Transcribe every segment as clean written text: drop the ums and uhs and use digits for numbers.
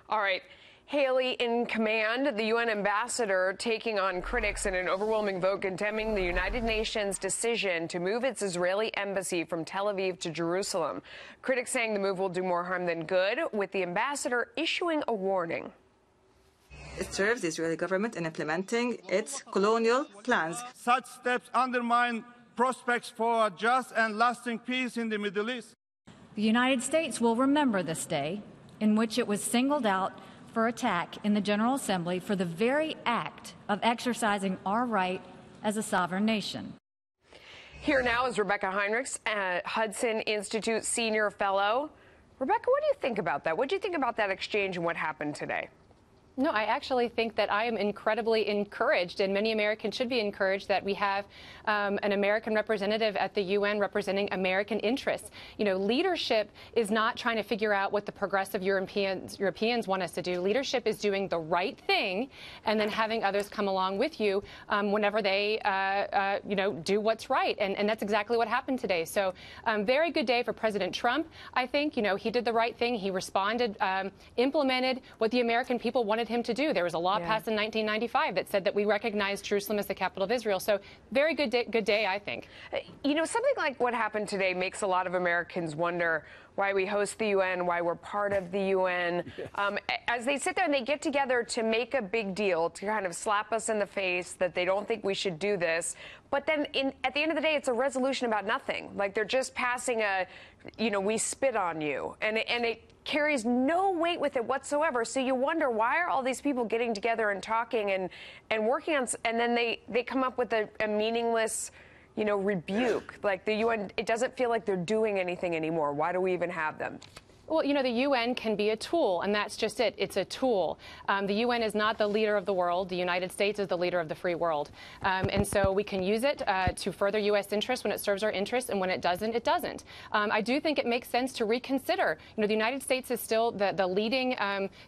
All right. Haley in command, the UN ambassador taking on critics in an overwhelming vote condemning the United Nations decision to move its Israeli embassy from Tel Aviv to Jerusalem. Critics saying the move will do more harm than good, with the ambassador issuing a warning. It serves the Israeli government in implementing its colonial plans. Such steps undermine prospects for a just and lasting peace in the Middle East. The United States will remember this day in which it was singled out for attack in the General Assembly for the very act of exercising our right as a sovereign nation. Here now is Rebeccah Heinrichs, Hudson Institute Senior Fellow. Rebeccah, what do you think about that? What do you think about that exchange and what happened today? No, I actually think that I am incredibly encouraged, and many Americans should be encouraged, that we have an American representative at the UN representing American interests. You know, leadership is not trying to figure out what the progressive Europeans want us to do. Leadership is doing the right thing and then having others come along with you whenever they, do what's right. And that's exactly what happened today. So very good day for President Trump. I think, he did the right thing. He responded, implemented what the American people wanted him to do. There was a law passed in 1995 that said that we recognize Jerusalem as the capital of Israel. So very good day, I think. Something like what happened today makes a lot of Americans wonder why we host the UN, why we're part of the UN. As they sit there and they get together to make a big deal, to kind of slap us in the face that they don't think we should do this. But then at the end of the day, it's a resolution about nothing. Like they're just passing a, we spit on you. And it carries no weight with it whatsoever. So you wonder, why are all these people getting together and talking and working on, and then they come up with a meaningless, rebuke. Like the UN, it doesn't feel like they're doing anything anymore. Why do we even have them? Well, the UN can be a tool, and that's just it. It's a tool. The UN is not the leader of the world. The United States is the leader of the free world. And so we can use it to further U.S. interests when it serves our interests, and when it doesn't, it doesn't. I do think it makes sense to reconsider. The United States is still the leading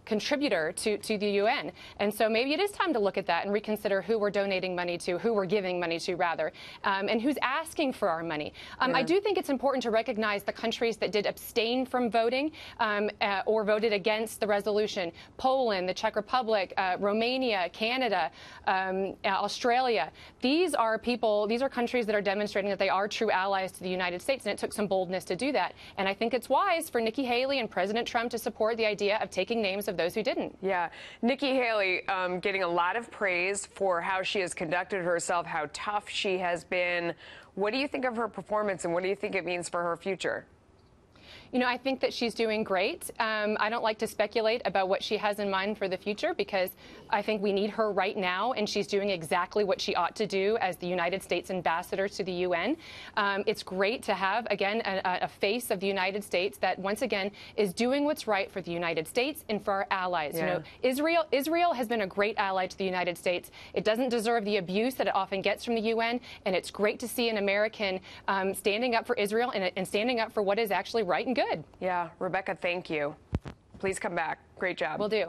contributor to the UN. And so maybe it is time to look at that and reconsider who we're donating money to, who we're giving money to, rather, and who's asking for our money. I do think it's important to recognize the countries that did abstain from voting or voted against the resolution. Poland, the Czech Republic, Romania, Canada, Australia. These are countries that are demonstrating that they are true allies to the United States, and it took some boldness to do that. And I think it's wise for Nikki Haley and President Trump to support the idea of taking names of those who didn't. Yeah. Nikki Haley getting a lot of praise for how she has conducted herself, how tough she has been. What do you think of her performance, and what do you think it means for her future? I think that she's doing great. I don't like to speculate about what she has in mind for the future, because I think we need her right now, and she's doing exactly what she ought to do as the United States ambassador to the UN. It's great to have, again, a face of the United States that, once again, is doing what's right for the United States and for our allies. Yeah. Israel has been a great ally to the United States. It doesn't deserve the abuse that it often gets from the UN, and it's great to see an American standing up for Israel and standing up for what is actually right and good. Yeah, Rebeccah, thank you. Please come back. Great job. Will do.